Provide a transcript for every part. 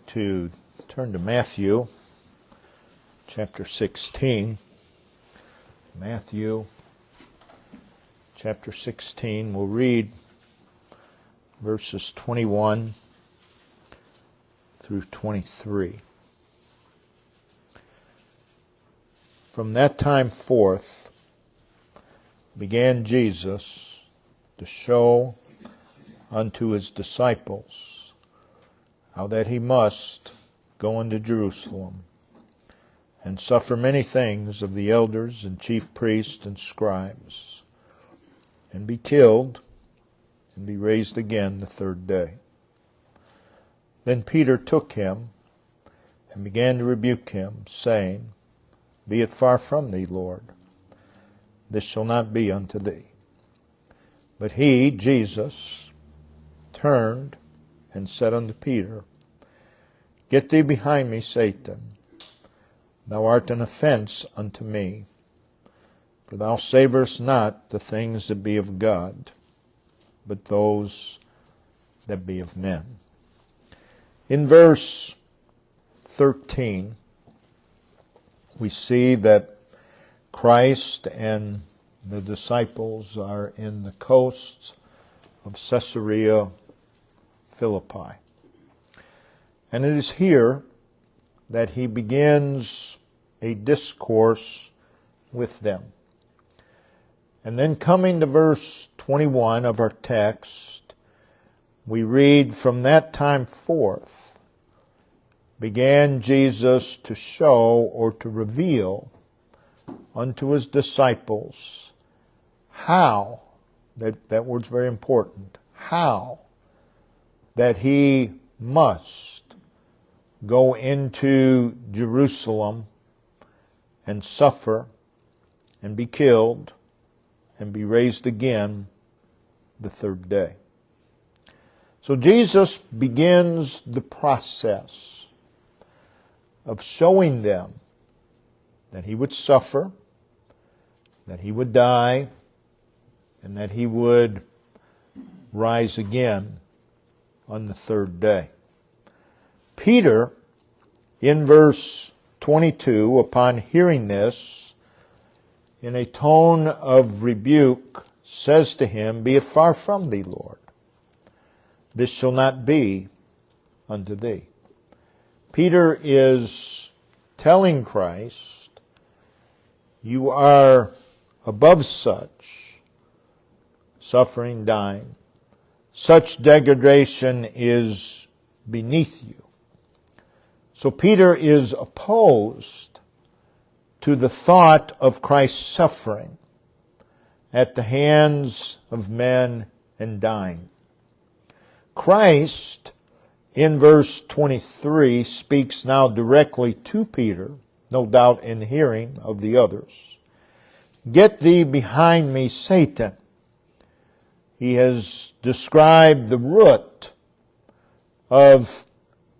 to turn to Matthew chapter 16. Matthew chapter 16. We'll read verses 21 through 23. From that time forth began Jesus to show unto his disciples how that he must go into Jerusalem and suffer many things of the elders and chief priests and scribes, and be killed, and be raised again the third day. Then Peter took him and began to rebuke him, saying, Be it far from thee, Lord. This shall not be unto thee. But he, Jesus, turned and said unto Peter, Get thee behind me, Satan. Thou art an offense unto me, for thou savorest not the things that be of God, but those that be of men. In verse 13, we see that Christ and the disciples are in the coasts of Caesarea Philippi. And it is here that he begins a discourse with them. And then coming to verse 21 of our text, we read, From that time forth began Jesus to show or to reveal unto his disciples how, that word's very important, how that he must go into Jerusalem and suffer and be killed and be raised again the third day. So Jesus begins the process of showing them that he would suffer, that he would die, and that he would rise again on the third day. Peter, in verse 22, upon hearing this, in a tone of rebuke, says to him, Be it far from thee, Lord. This shall not be unto thee. Peter is telling Christ, You are above such suffering, dying. Such degradation is beneath you. So Peter is opposed to the thought of Christ's suffering at the hands of men and dying. Christ, in verse 23, speaks now directly to Peter, no doubt in the hearing of the others. Get thee behind me, Satan. He has described the root of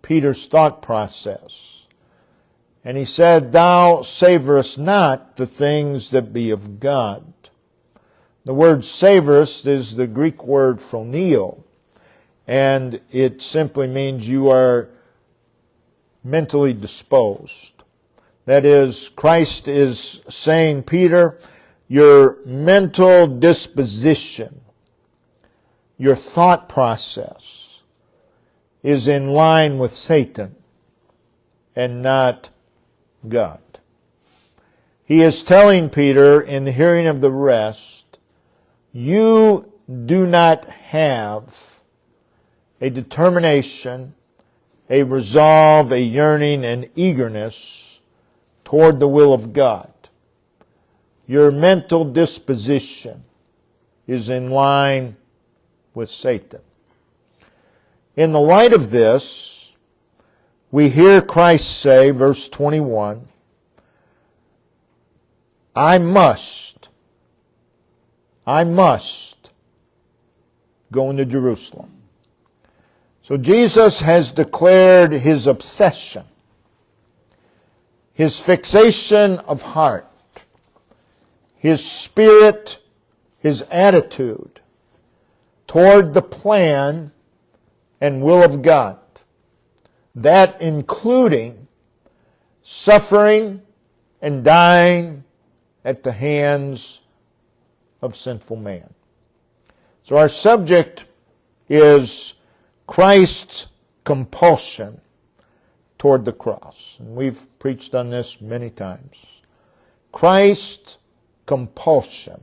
Peter's thought process. And he said, Thou savorest not the things that be of God. The word savorest is the Greek word phroneo, and it simply means you are mentally disposed. That is, Christ is saying, Peter, your mental disposition, your thought process, is in line with Satan and not God. He is telling Peter in the hearing of the rest, you do not have a determination, a resolve, a yearning, and eagerness toward the will of God. Your mental disposition is in line with Satan. In the light of this, we hear Christ say, verse 21, I must go into Jerusalem. So Jesus has declared his obsession, his fixation of heart, his spirit, his attitude toward the plan and will of God. that including suffering and dying at the hands of sinful man. So our subject is Christ's compulsion toward the cross. And we've preached on this many times. Christ's compulsion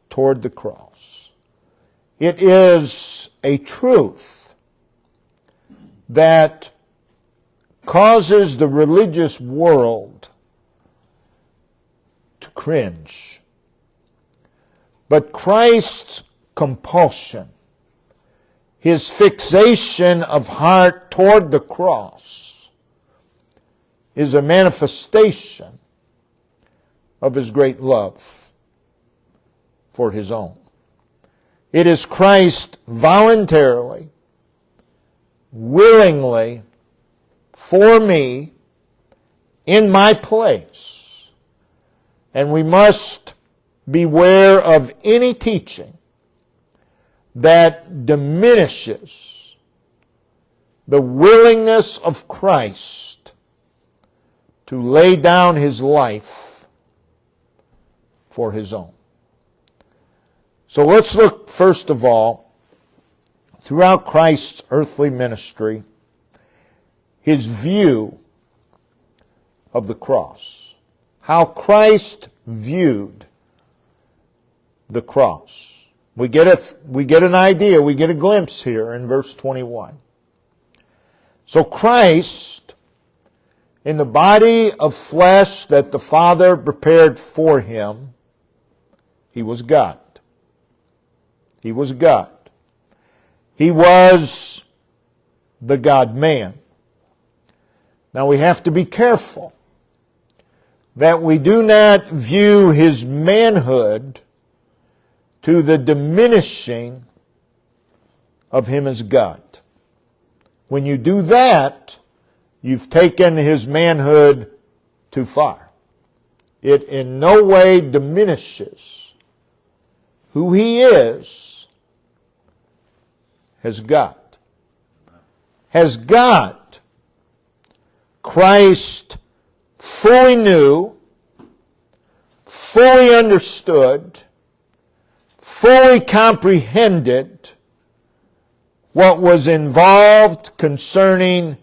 toward the cross. It is a truth that causes the religious world to cringe. But Christ's compulsion, His fixation of heart toward the cross, is a manifestation of His great love for His own. It is Christ voluntarily, willingly, for me, in my place. And we must beware of any teaching that diminishes the willingness of Christ to lay down His life for His own. So let's look first of all, throughout Christ's earthly ministry, His view of the cross. How Christ viewed the cross. We get an idea, we get a glimpse here in verse 21. So Christ, in the body of flesh that the Father prepared for Him, He was God. He was God. He was the God-man. Now we have to be careful that we do not view His manhood to the diminishing of Him as God. When you do that, you've taken His manhood too far. It in no way diminishes who He is as God. As God, Christ fully knew, fully understood, fully comprehended what was involved concerning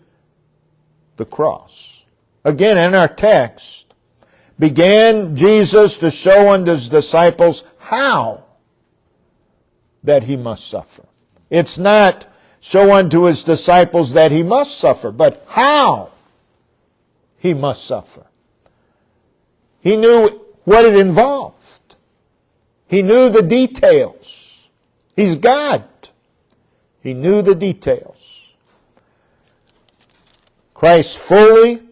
the cross. Again, in our text, began Jesus to show unto His disciples how that He must suffer. It's not show unto His disciples that He must suffer, but how He must suffer. He knew what it involved. He knew the details. He's God. He knew the details. Christ fully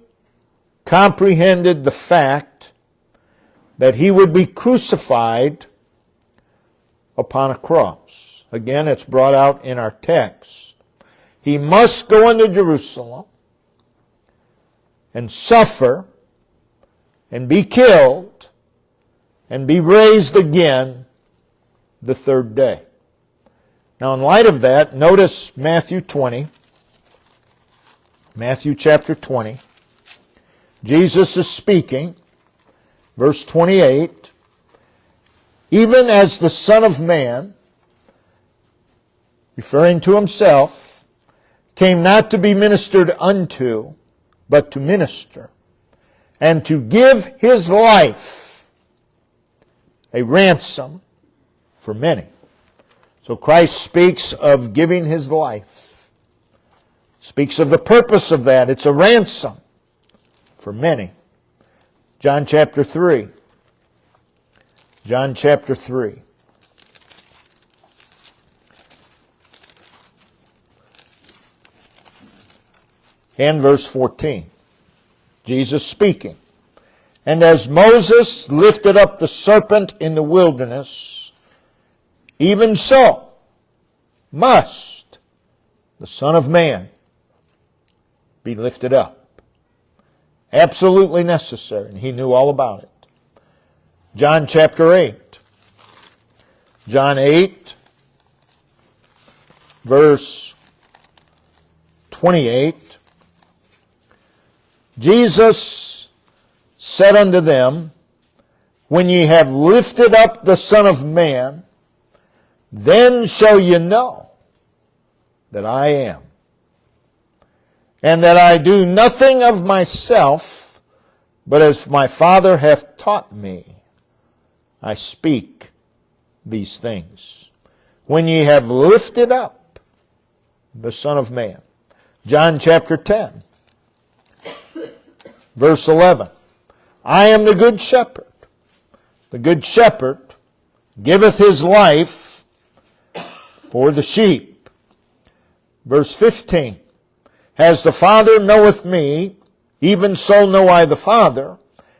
comprehended the fact that He would be crucified upon a cross. Again, it's brought out in our text. He must go into Jerusalem and suffer and be killed and be raised again the third day. Now, in light of that, notice Matthew 20. Matthew chapter 20. Jesus is speaking. Verse 28. Even as the Son of Man, referring to Himself, came not to be ministered unto, but to minister, and to give His life a ransom for many. So Christ speaks of giving His life. Speaks of the purpose of that. It's a ransom for many. John chapter 3. John chapter 3. And verse 14. Jesus speaking. And as Moses lifted up the serpent in the wilderness, even so must the Son of Man be lifted up. Absolutely necessary. And He knew all about it. John chapter 8. John 8, verse 28, Jesus said unto them, When ye have lifted up the Son of Man, then shall ye know that I am, and that I do nothing of myself, but as my Father hath taught me, I speak these things. When ye have lifted up the Son of Man. John chapter 10, verse 11. I am the good shepherd. The good shepherd giveth his life for the sheep. Verse 15. As the Father knoweth me, even so know I the Father,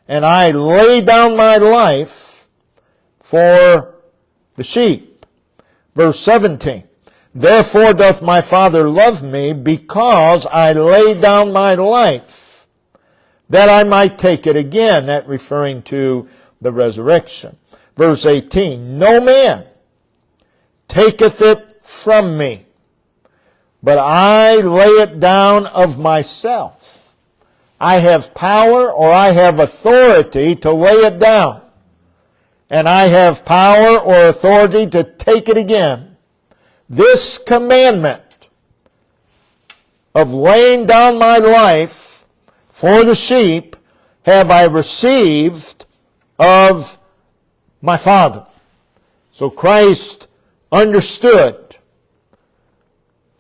and I lay down my life for the sheep. Verse 17. Therefore doth my Father love me, because I lay down my life, that I might take it again. That referring to the resurrection. Verse 18. No man taketh it from me, but I lay it down of myself. I have power, or I have authority to lay it down. And I have power or authority to take it again. This commandment of laying down my life for the sheep have I received of my Father. So Christ understood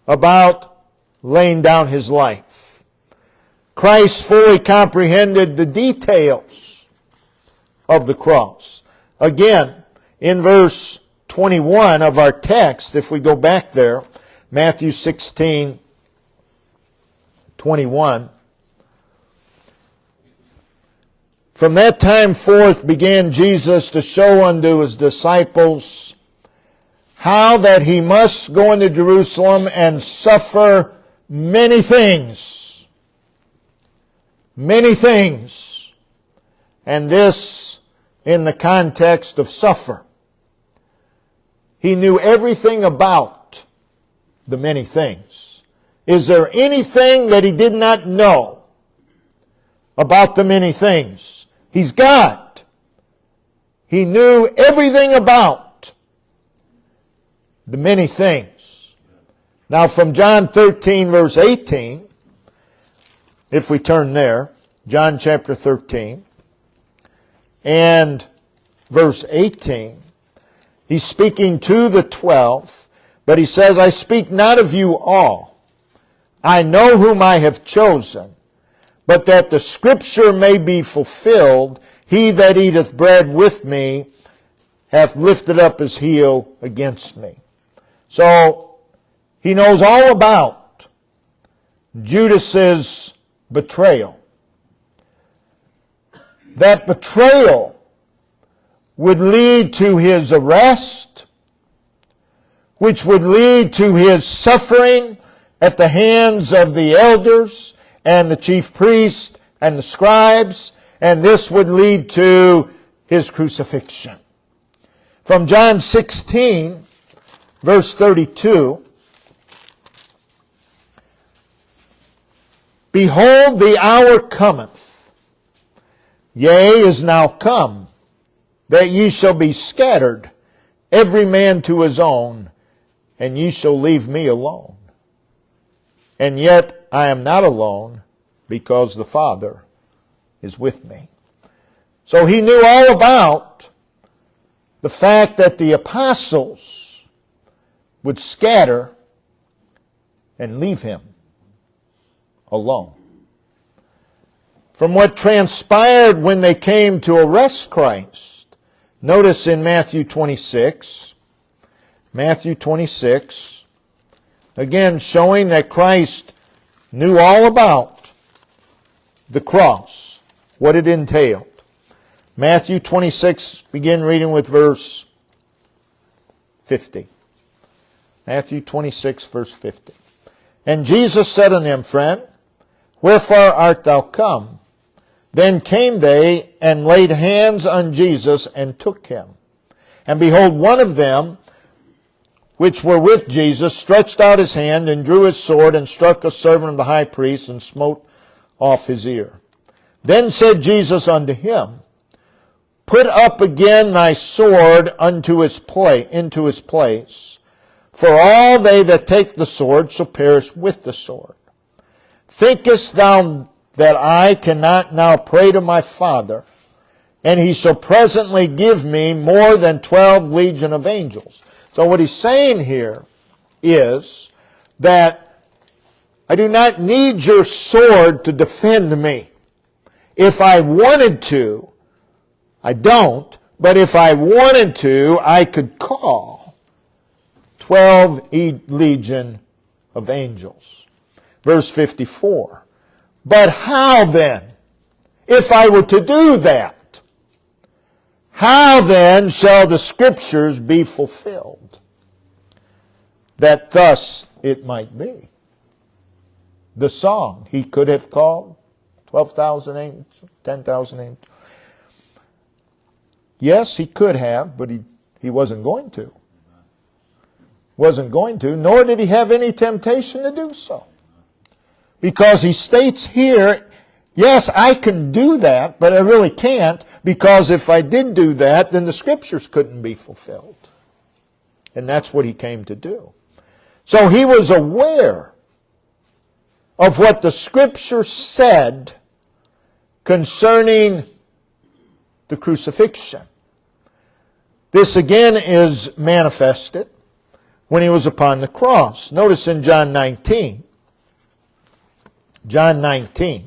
about laying down his life. Christ fully comprehended the details of the cross. Again, in verse 21 of our text, if we go back there, Matthew 16, 21. From that time forth began Jesus to show unto his disciples how that he must go into Jerusalem and suffer many things. Many things. And this in the context of suffer. He knew everything about the many things. Is there anything that he did not know about the many things? He's God. He knew everything about the many things. Now from John 13 verse 18, if we turn there, John chapter 13 and verse 18, he's speaking to the 12, but he says, I speak not of you all. I know whom I have chosen, but that the scripture may be fulfilled, he that eateth bread with me hath lifted up his heel against me. So he knows all about Judas's betrayal. That betrayal would lead to his arrest, which would lead to his suffering at the hands of the elders and the chief priests and the scribes, and this would lead to his crucifixion. From John 16, verse 32, Behold, the hour cometh, yea, is now come, that ye shall be scattered, every man to his own, and ye shall leave me alone. And yet I am not alone, because the Father is with me. So he knew all about the fact that the apostles would scatter and leave him alone. From what transpired when they came to arrest Christ, notice in Matthew 26, again showing that Christ knew all about the cross, what it entailed. Matthew 26, begin reading with verse 50. Matthew 26, verse 50. And Jesus said unto him, Friend, wherefore art thou come? Then came they and laid hands on Jesus and took him. And behold, one of them which were with Jesus, stretched out his hand and drew his sword and struck a servant of the high priest and smote off his ear. Then said Jesus unto him, Put up again thy sword into his place, for all they that take the sword shall perish with the sword. Thinkest thou that I cannot now pray to my Father, and he shall presently give me more than 12 legion of angels? So what he's saying here is that I do not need your sword to defend me. If I wanted to, I don't, but if I wanted to, I could call 12 legion of angels. Verse 54. But how then, if I were to do that, how then shall the Scriptures be fulfilled? That thus it might be. The song, he could have called 12,000 angels, 10,000 angels. Yes, he could have, but he wasn't going to. Wasn't going to, nor did he have any temptation to do so. Because he states here, yes, I can do that, but I really can't, because if I did do that, then the Scriptures couldn't be fulfilled. And that's what he came to do. So he was aware of what the Scripture said concerning the crucifixion. This again is manifested when he was upon the cross. Notice in John 19. John 19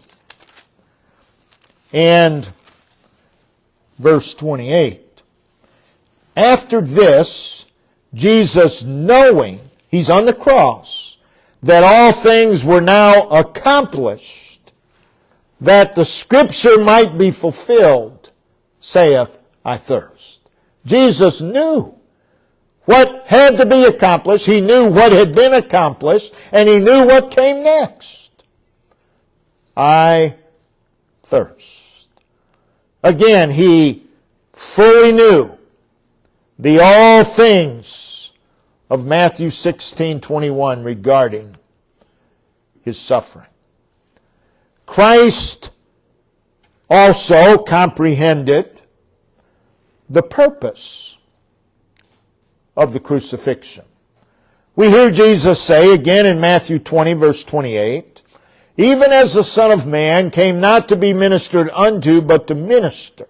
and verse 28. After this, Jesus, knowing, he's on the cross, that all things were now accomplished, that the Scripture might be fulfilled, saith, I thirst. Jesus knew what had to be accomplished. He knew what had been accomplished, and he knew what came next. I thirst. Again, he fully knew the all things of Matthew 16:21 regarding his suffering. Christ also comprehended the purpose of the crucifixion. We hear Jesus say again in Matthew 20, verse 28, Even as the Son of Man came not to be ministered unto, but to minister.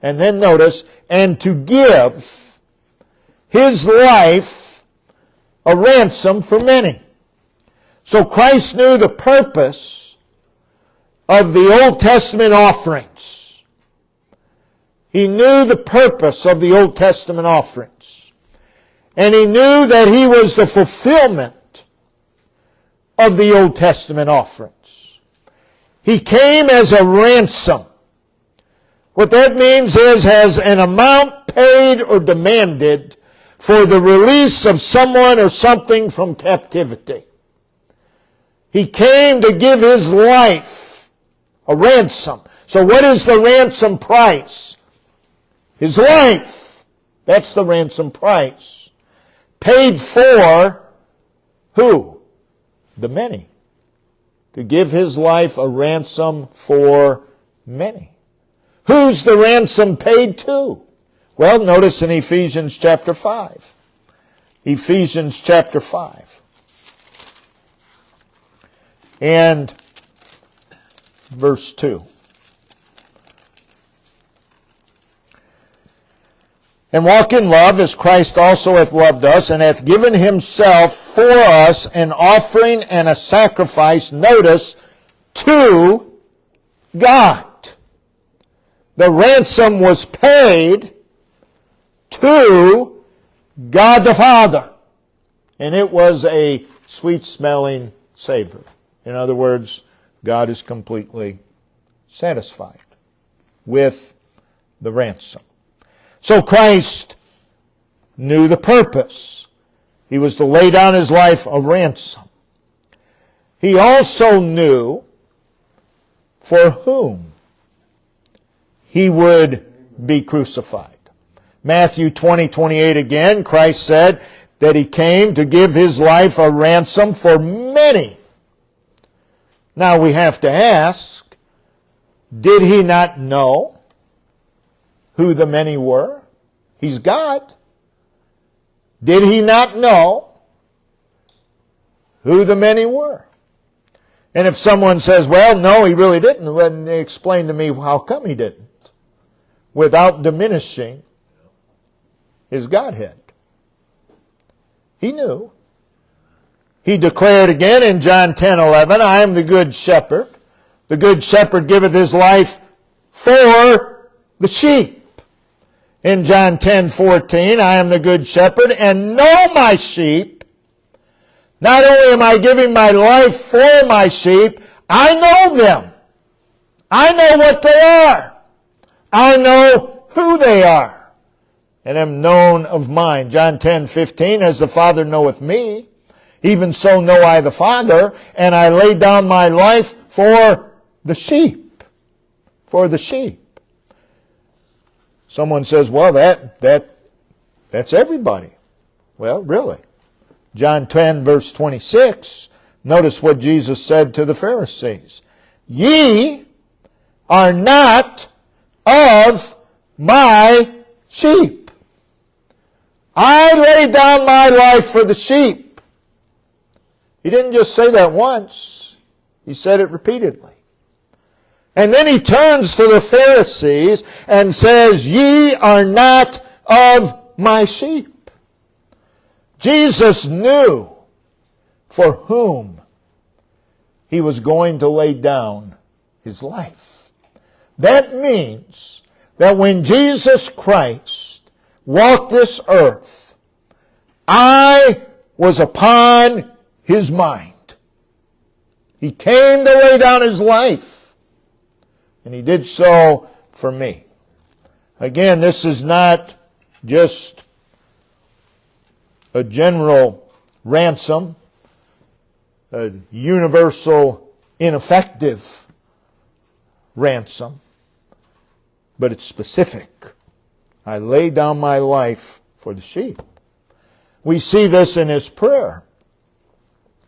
And then notice, and to give his life a ransom for many. So Christ knew the purpose of the Old Testament offerings. He knew the purpose of the Old Testament offerings. And he knew that he was the fulfillment of the Old Testament offerings. He came as a ransom. What that means is, has an amount paid or demanded for the release of someone or something from captivity. He came to give his life a ransom. So what is the ransom price? His life. That's the ransom price. Paid for who? The many. To give his life a ransom for many. Who's the ransom paid to? Well, notice in Ephesians chapter 5. Ephesians chapter 5. And verse 2. And walk in love as Christ also hath loved us, and hath given himself for us an offering and a sacrifice, notice, to God. The ransom was paid to God the Father. And it was a sweet-smelling savor. In other words, God is completely satisfied with the ransom. So Christ knew the purpose. He was to lay down his life a ransom. He also knew for whom he would be crucified. Matthew 20:28 again, Christ said, that He came to give His life a ransom for many. Now we have to ask, did He not know who the many were? He's God. Did He not know who the many were? And if someone says, well, no, He really didn't, then they explain to me how come He didn't, without diminishing His Godhead. He knew. He declared again in John 10:11, I am the good shepherd. The good shepherd giveth his life for the sheep. In John 10:14, I am the good shepherd and know my sheep. Not only am I giving my life for my sheep, I know them. I know what they are. I know who they are. And am known of mine. John 10:15, as the Father knoweth me, even so know I the Father, and I lay down my life for the sheep. For the sheep. Someone says, well, that's everybody. Well, really. John 10, verse 26, notice what Jesus said to the Pharisees. Ye are not of my sheep. I lay down my life for the sheep. He didn't just say that once. He said it repeatedly. And then He turns to the Pharisees and says, ye are not of my sheep. Jesus knew for whom He was going to lay down His life. That means that when Jesus Christ walked this earth, I was upon His mind. He came to lay down His life, and He did so for me. Again, this is not just a general ransom, a universal, ineffective ransom, but it's specific. I lay down my life for the sheep. We see this in His prayer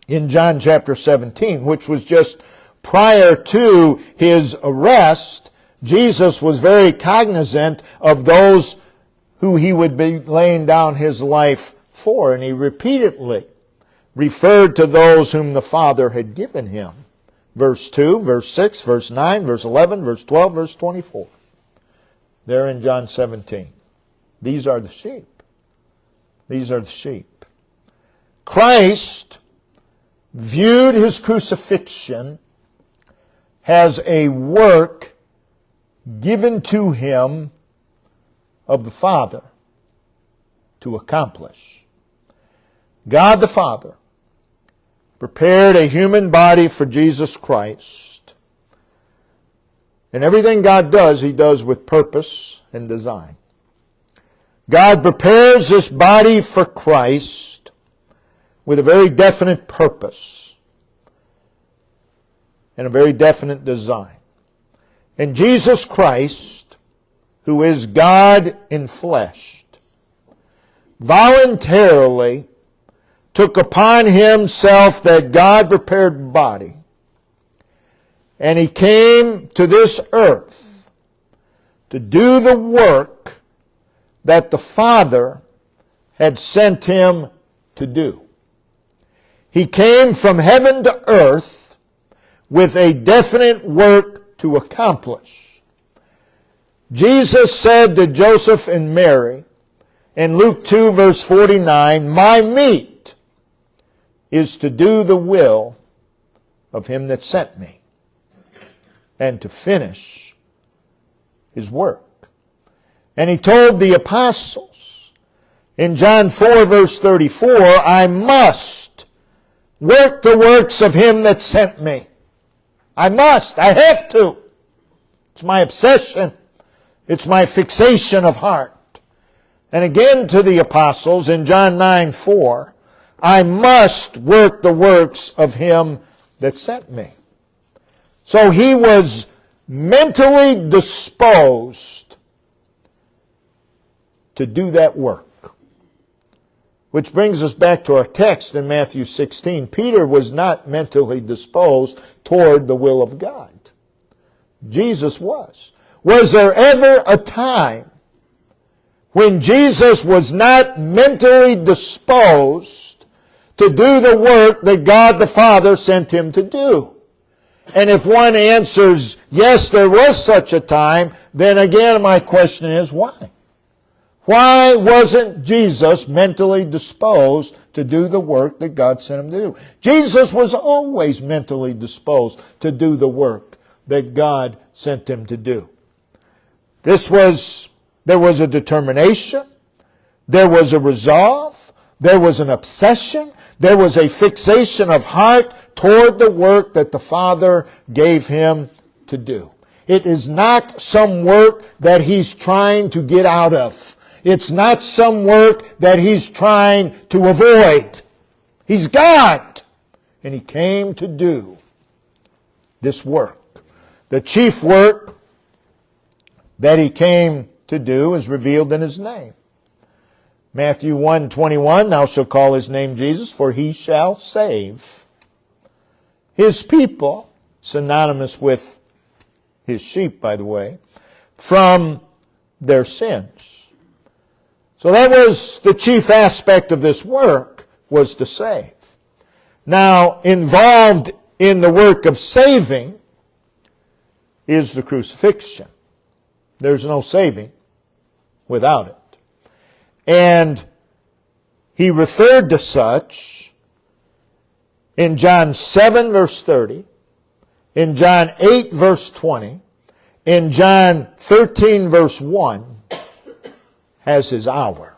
in John chapter 17, which was just prior to His arrest. Jesus was very cognizant of those who He would be laying down His life for, and He repeatedly referred to those whom the Father had given Him. Verse 2, verse 6, verse 9, verse 11, verse 12, verse 24. There in John 17. These are the sheep. These are the sheep. Christ viewed His crucifixion as a work given to Him of the Father to accomplish. God the Father prepared a human body for Jesus Christ. And everything God does, He does with purpose and design. God prepares this body for Christ with a very definite purpose and a very definite design. And Jesus Christ, who is God in flesh, voluntarily took upon Himself that God-prepared body, and He came to this earth to do the work that the Father had sent Him to do. He came from heaven to earth with a definite work to accomplish. Jesus said to Joseph and Mary in Luke 2 verse 49, my meat is to do the will of Him that sent me and to finish His work. And He told the apostles in John 4 verse 34, I must work the works of Him that sent me. I must. I have to. It's my obsession. It's my fixation of heart. And again to the apostles in John 9:4, I must work the works of Him that sent me. So He was mentally disposed to do that work. Which brings us back to our text in Matthew 16. Peter was not mentally disposed toward the will of God. Jesus was. Was there ever a time when Jesus was not mentally disposed to do the work that God the Father sent him to do? And if one answers, yes, there was such a time, then again my question is, why? Why wasn't Jesus mentally disposed to do the work that God sent him to do? Jesus was always mentally disposed to do the work that God sent him to do. There was a determination, there was a resolve, there was an obsession, there was a fixation of heart toward the work that the Father gave him to do. It is not some work that he's trying to get out of. It's not some work that he's trying to avoid. He's God, and he came to do this work. The chief work that he came to do is revealed in his name. Matthew 1:21, thou shalt call his name Jesus, for he shall save his people, synonymous with his sheep, by the way, from their sins. So that was the chief aspect of this work, was to save. Now, involved in the work of saving is the crucifixion. There's no saving without it. And he referred to such in John 7, verse 30, in John 8, verse 20, in John 13, verse 1, as his hour.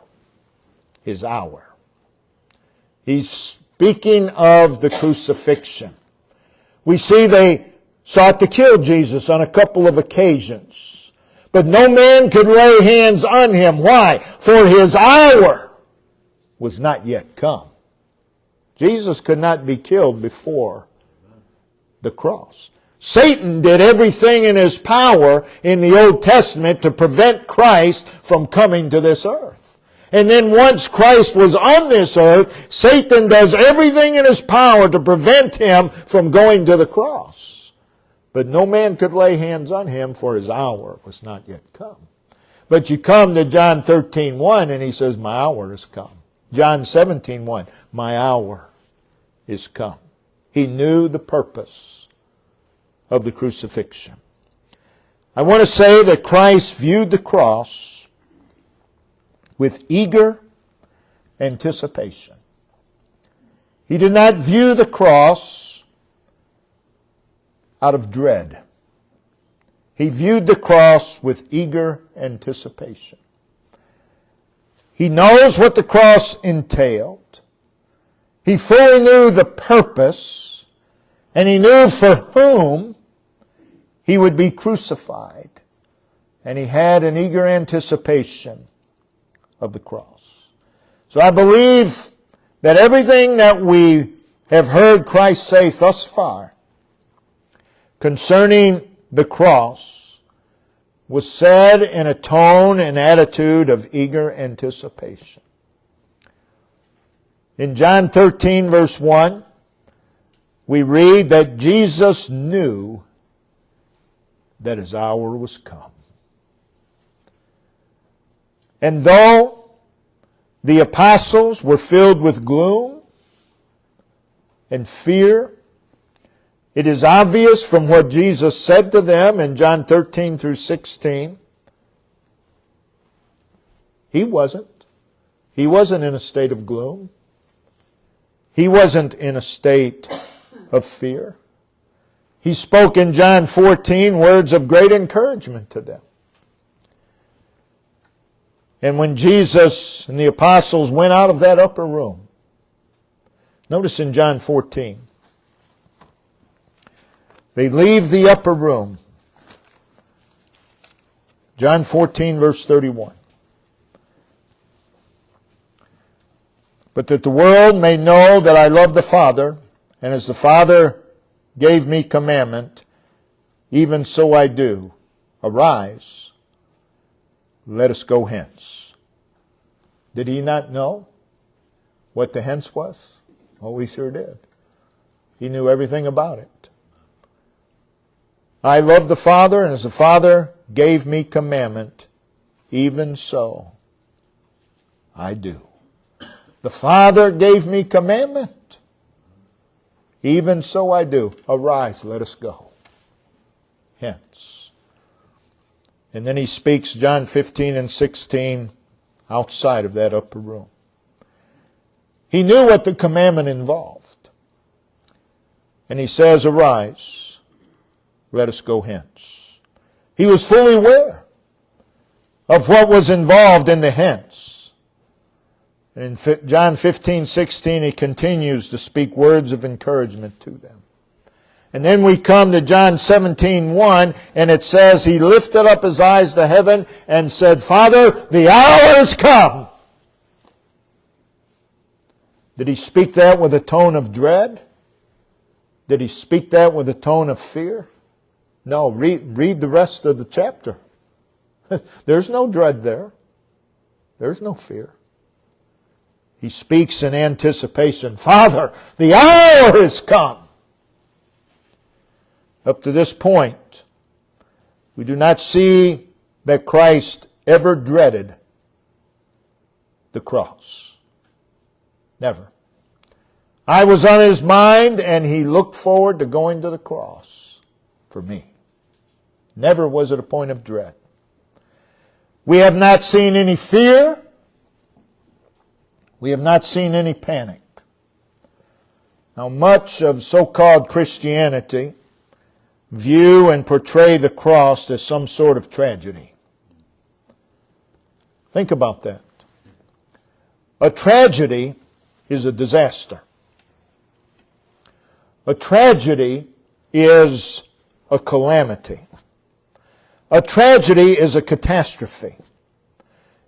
His hour. He's speaking of the crucifixion. We see they sought to kill Jesus on a couple of occasions. But no man could lay hands on him. Why? For his hour was not yet come. Jesus could not be killed before the cross. Satan did everything in his power in the Old Testament to prevent Christ from coming to this earth. And then once Christ was on this earth, Satan does everything in his power to prevent him from going to the cross. But no man could lay hands on him, for his hour was not yet come. But you come to John 13:1 and he says, my hour is come. John 17:1, my hour is come. He knew the purpose of the crucifixion. I want to say that Christ viewed the cross with eager anticipation. He did not view the cross out of dread. He viewed the cross with eager anticipation. He knows what the cross entailed. He fully knew the purpose, and he knew for whom he would be crucified. And he had an eager anticipation of the cross. So I believe that everything that we have heard Christ say thus far concerning the cross was said in a tone and attitude of eager anticipation. In John 13, verse 1, we read that Jesus knew that his hour was come. And though the apostles were filled with gloom and fear, it is obvious from what Jesus said to them in John 13 through 16, he wasn't. He wasn't in a state of gloom. He wasn't in a state of fear. He spoke in John 14 words of great encouragement to them. And when Jesus and the apostles went out of that upper room, notice in John 14, they leave the upper room. John 14, verse 31. But that the world may know that I love the Father, and as the Father gave me commandment, even so I do. Arise, let us go hence. Did he not know? what the hence was? Oh, he sure did. He knew everything about it. I love the Father, and as the Father gave me commandment, even so I do. The Father gave me commandment, even so I do. Arise, let us go. Hence. And then he speaks John 15 and 16 outside of that upper room. He knew what the commandment involved. And he says, arise, let us go hence. He was fully aware of what was involved in the hence. And in John 15, 16, he continues to speak words of encouragement to them. And then we come to John 17, 1, and it says, he lifted up his eyes to heaven and said, Father, the hour has come. Did he speak that with a tone of dread? Did he speak that with a tone of fear? No, read the rest of the chapter. There's no dread there. There's no fear. He speaks in anticipation. Father, the hour has come. Up to this point, we do not see that Christ ever dreaded the cross. Never. I was on his mind, and he looked forward to going to the cross for me. Never was it a point of dread. We have not seen any fear. We have not seen any panic. Now, much of so-called Christianity view and portray the cross as some sort of tragedy. Think about that. A tragedy is a disaster. A tragedy is a calamity. A tragedy is a catastrophe.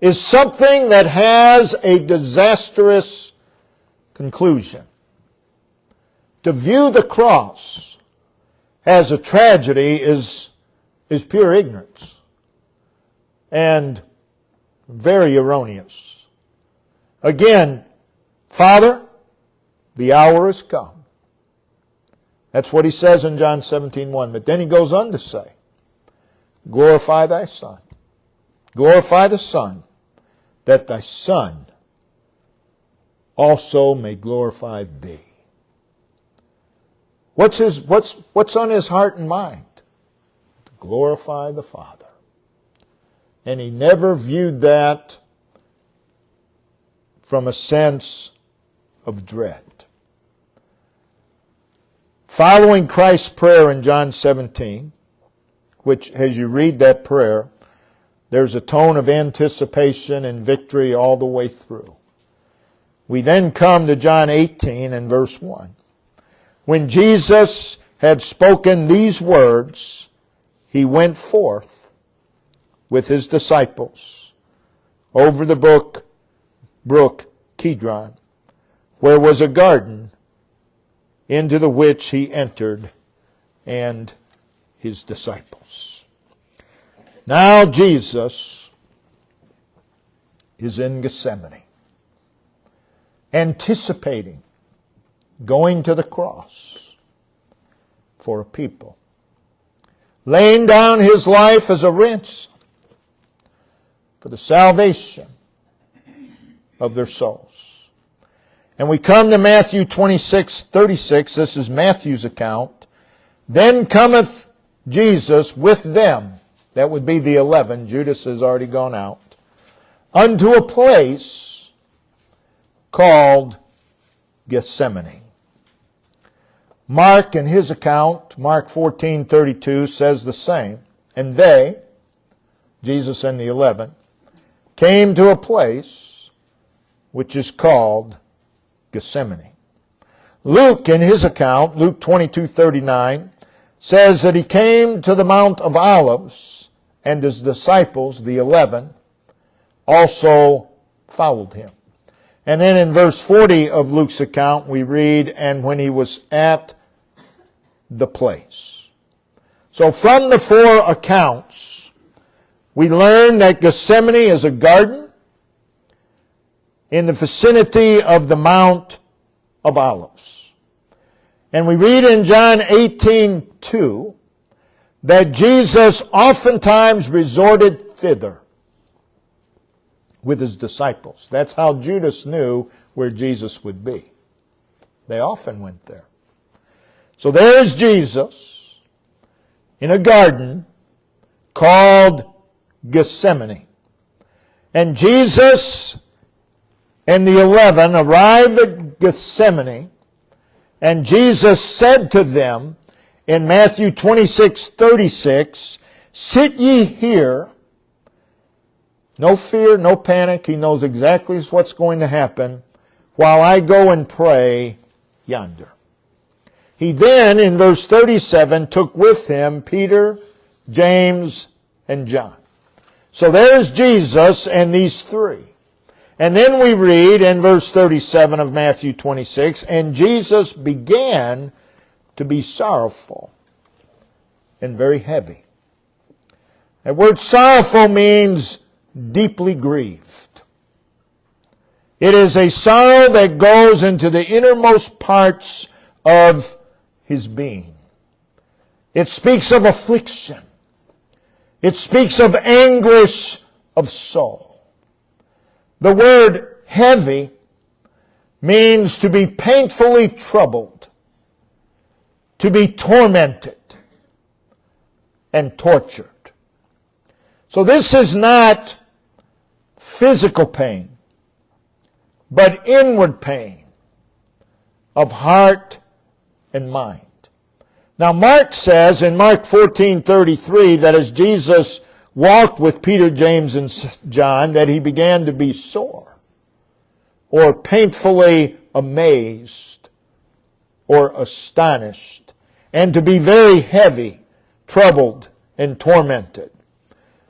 Is something that has a disastrous conclusion. To view the cross as a tragedy is pure ignorance and very erroneous. Again, Father, the hour has come. That's what he says in John 17:1. But then he goes on to say, glorify thy Son. Glorify the Son, that thy Son also may glorify thee. What's on his heart and mind? To glorify the Father. And he never viewed that from a sense of dread. Following Christ's prayer in John 17, which as you read that prayer, there's a tone of anticipation and victory all the way through. We then come to John 18 and verse 1. When Jesus had spoken these words, he went forth with his disciples over the brook Kidron, where was a garden, into the which he entered, and his disciples. Now Jesus is in Gethsemane, anticipating going to the cross for a people, laying down his life as a ransom for the salvation of their souls. And we come to Matthew 26:36. This is Matthew's account. Then cometh Jesus with them, that would be the 11, Judas has already gone out, unto a place called Gethsemane. Mark, in his account, Mark 14:32, says the same. And they, Jesus and the 11, came to a place which is called Gethsemane. Luke, in his account, Luke 22:39, says that he came to the Mount of Olives, and his disciples, the 11, also followed him. And then in verse 40 of Luke's account, we read, and when he was at the place. So from the four accounts, we learn that Gethsemane is a garden, in the vicinity of the Mount of Olives. And we read in John 18:2 that Jesus oftentimes resorted thither with his disciples. That's how Judas knew where Jesus would be. They often went there. So there's Jesus in a garden called Gethsemane. And Jesus and the 11 arrive at Gethsemane, and Jesus said to them in Matthew 26:36, "Sit ye here." No fear, no panic. He knows exactly what's going to happen, while I go and pray yonder. He then, in verse 37, took with him Peter, James, and John. So there's Jesus and these three. And then we read in verse 37 of Matthew 26, "And Jesus began to be sorrowful and very heavy." That word sorrowful means deeply grieved. It is a sorrow that goes into the innermost parts of his being. It speaks of affliction. It speaks of anguish of soul. The word heavy means to be painfully troubled, to be tormented and tortured. So this is not physical pain, but inward pain of heart and mind. Now Mark says in Mark 14:33 that as Jesus walked with Peter, James, and John, that he began to be sore, or painfully amazed, or astonished, and to be very heavy, troubled, and tormented.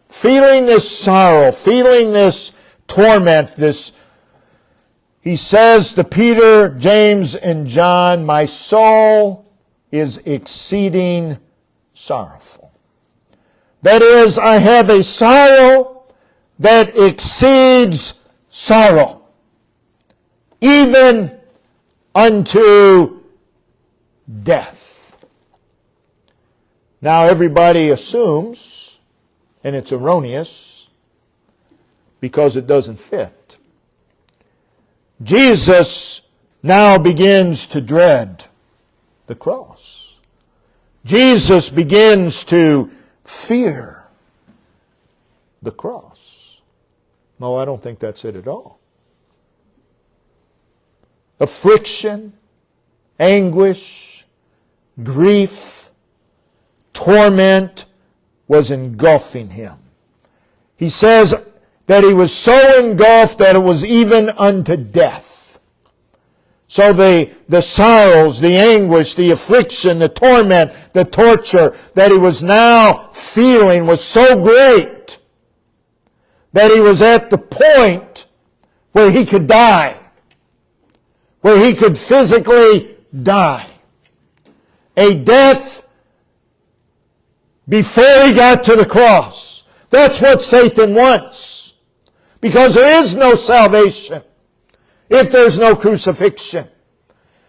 Feeling this sorrow, feeling this torment, he says to Peter, James, and John, "My soul is exceeding sorrowful." That is, I have a sorrow that exceeds sorrow, even unto death. Now everybody assumes, and it's erroneous, because it doesn't fit. Jesus now begins to dread the cross. Jesus begins to fear the cross. No, I don't think that's it at all. Affliction, anguish, grief, torment was engulfing him. He says that he was so engulfed that it was even unto death. So the sorrows, the anguish, the affliction, the torment, the torture that he was now feeling was so great that he was at the point where he could die, where he could physically die. A death before he got to the cross. That's what Satan wants. Because there is no salvation if there's no crucifixion.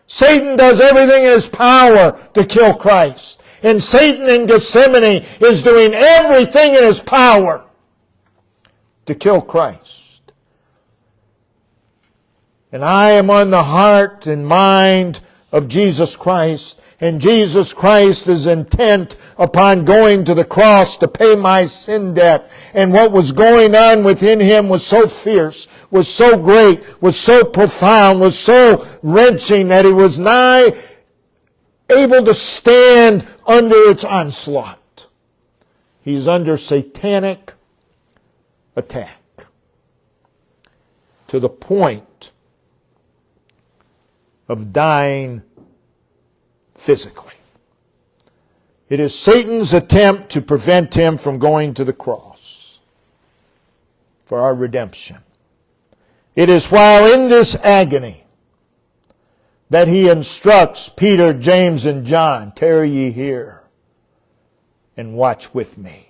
Satan does everything in his power to kill Christ. And Satan in Gethsemane is doing everything in his power to kill Christ. And I am on the heart and mind of Jesus Christ. And Jesus Christ is intent upon going to the cross to pay my sin debt. And what was going on within him was so fierce, was so great, was so profound, was so wrenching that he was nigh able to stand under its onslaught. He's under satanic attack to the point of dying physically. It is Satan's attempt to prevent him from going to the cross for our redemption. It is while in this agony that he instructs Peter, James, and John, "Tarry ye here and watch with me."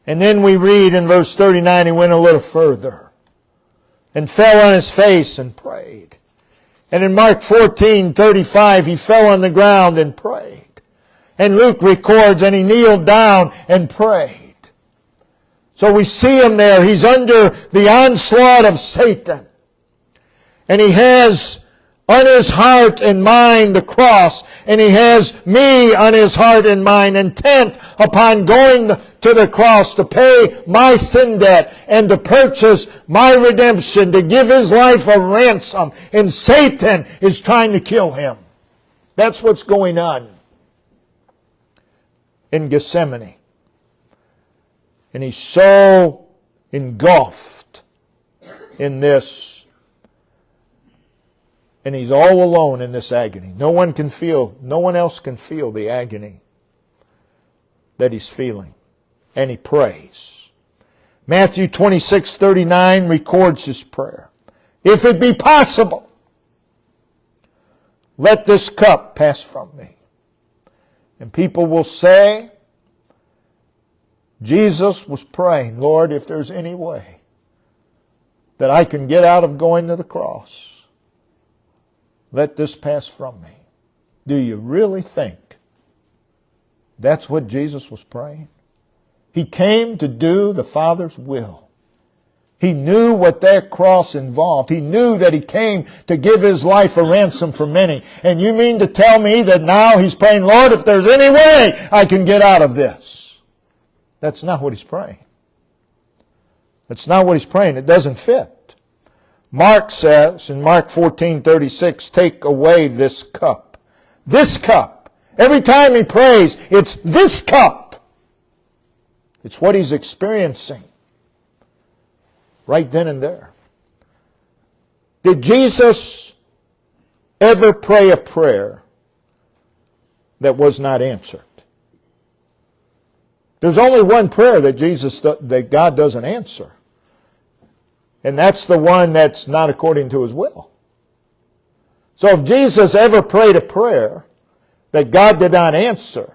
And then we read in verse 39, he went a little further. and fell on his face and prayed. And in Mark 14:35, he fell on the ground and prayed. And Luke records, and he kneeled down and prayed. So we see him there. He's under the onslaught of Satan. And he has on his heart and mind the cross. And he has me on his heart and mind, intent upon going to the cross to pay my sin debt and to purchase my redemption, to give his life a ransom. And Satan is trying to kill him. That's what's going on in Gethsemane. And he's so engulfed in this. And he's all alone in this agony. No one else can feel the agony that he's feeling. And he prays. Matthew 26:39 records his prayer. If it be possible, let this cup pass from me. And people will say, Jesus was praying, Lord, if there's any way that I can get out of going to the cross, let this pass from me. Do you really think that's what Jesus was praying? He came to do the Father's will. He knew what that cross involved. He knew that he came to give his life a ransom for many. And you mean to tell me that now he's praying, Lord, if there's any way I can get out of this? That's not what he's praying. That's not what he's praying. It doesn't fit. Mark says in Mark 14:36, take away this cup. This cup. Every time he prays, it's this cup. It's what he's experiencing right then and there. Did Jesus ever pray a prayer that was not answered? There's only one prayer that God doesn't answer. And that's the one that's not according to his will. So if Jesus ever prayed a prayer that God did not answer,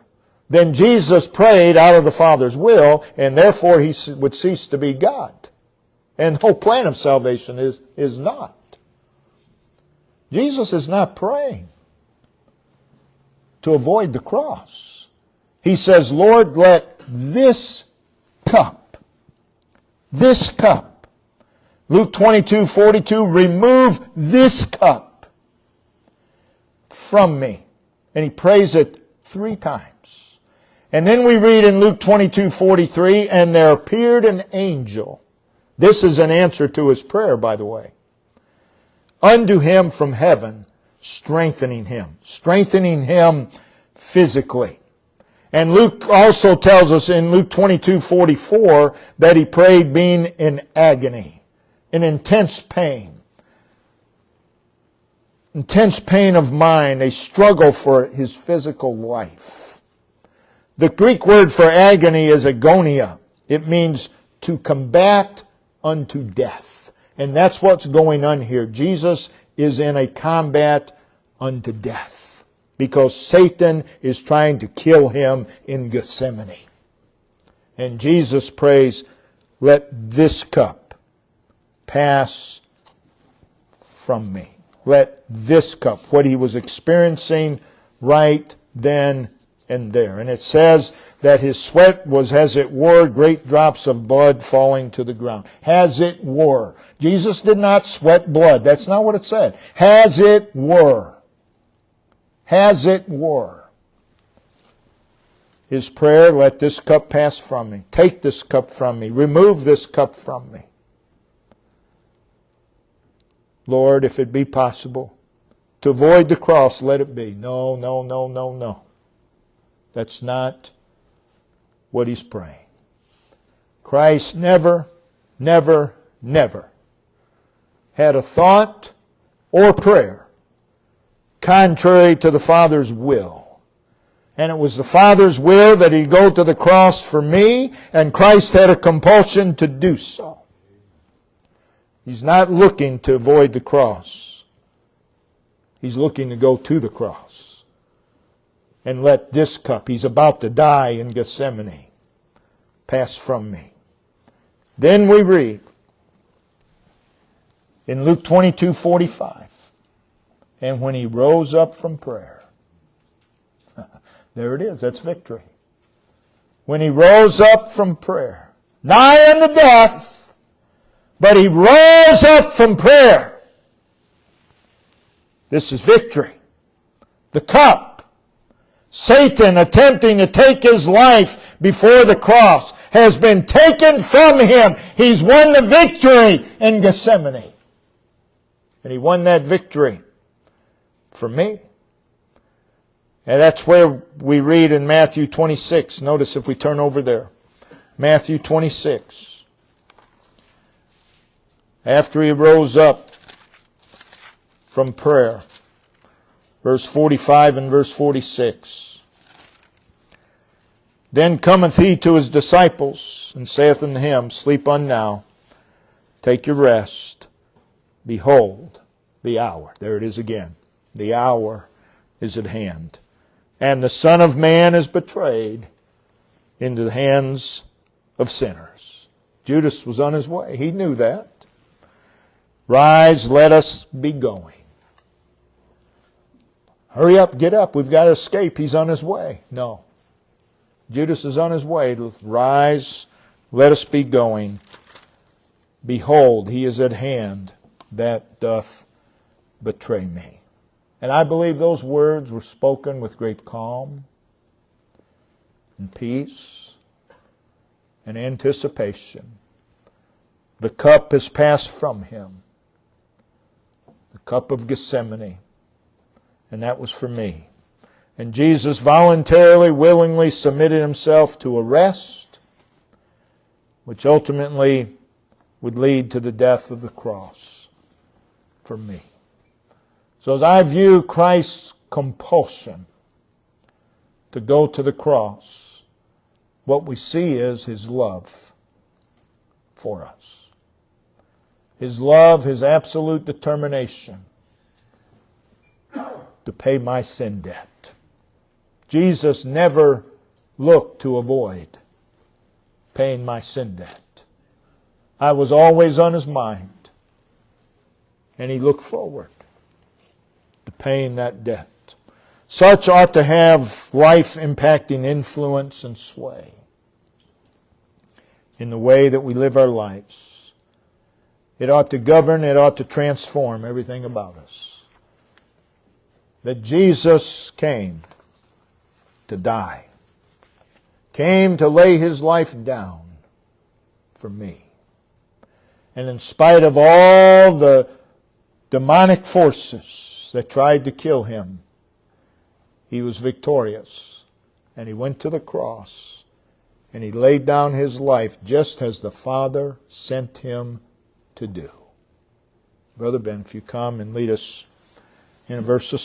then Jesus prayed out of the Father's will, and therefore he would cease to be God. And the whole plan of salvation is not. Jesus is not praying to avoid the cross. He says, Lord, let this cup, Luke 22:42, remove this cup from me. And he prays it 3 times. And then we read in Luke 22:43, and there appeared an angel. This is an answer to his prayer, by the way. Unto him from heaven, strengthening him physically. And Luke also tells us in Luke 22:44 that he prayed being in agony, in intense pain of mind, a struggle for his physical life. The Greek word for agony is agonia. It means to combat unto death. And that's what's going on here. Jesus is in a combat unto death because Satan is trying to kill him in Gethsemane. And Jesus prays, let this cup pass from me. Let this cup, what he was experiencing right then and there. And it says that his sweat was, as it were, great drops of blood falling to the ground. As it were. Jesus did not sweat blood. That's not what it said. As it were. As it were. His prayer, let this cup pass from me. Take this cup from me. Remove this cup from me. Lord, if it be possible, to avoid the cross, let it be. No. That's not what he's praying. Christ never had a thought or prayer contrary to the Father's will. And it was the Father's will that he go to the cross for me, and Christ had a compulsion to do so. He's not looking to avoid the cross. He's looking to go to the cross. And let this cup, he's about to die in Gethsemane, pass from me. Then we read In Luke 22:45, and when he rose up from prayer, there it is, that's victory. When he rose up from prayer, nigh unto death, but he rose up from prayer. This is victory. The cup, Satan attempting to take his life before the cross, has been taken from him. He's won the victory in Gethsemane. And he won that victory for me. And that's where we read in Matthew 26. Notice if we turn over there. Matthew 26. After he rose up from prayer. Verse 45 and verse 46. Then cometh he to his disciples, and saith unto him, Sleep on now, take your rest. Behold, the hour. There it is again. The hour is at hand. And the Son of Man is betrayed into the hands of sinners. Judas was on his way. He knew that. Rise, let us be going. Hurry up, get up. We've got to escape. He's on his way. No. Judas is on his way. Rise, let us be going. Behold, he is at hand that doth betray me. And I believe those words were spoken with great calm and peace and anticipation. The cup has passed from him. The cup of Gethsemane. And that was for me. And Jesus voluntarily, willingly submitted himself to arrest, which ultimately would lead to the death of the cross for me. So as I view Christ's compulsion to go to the cross, what we see is his love for us. His love, his absolute determination to pay my sin debt. Jesus never looked to avoid paying my sin debt. I was always on his mind. And he looked forward to paying that debt. Such ought to have life-impacting influence and sway in the way that we live our lives. It ought to govern, it ought to transform everything about us. That Jesus came to die, came to lay his life down for me. And in spite of all the demonic forces that tried to kill him, he was victorious. And he went to the cross and he laid down his life just as the Father sent him to do. Brother Ben, if you come and lead us in a verse of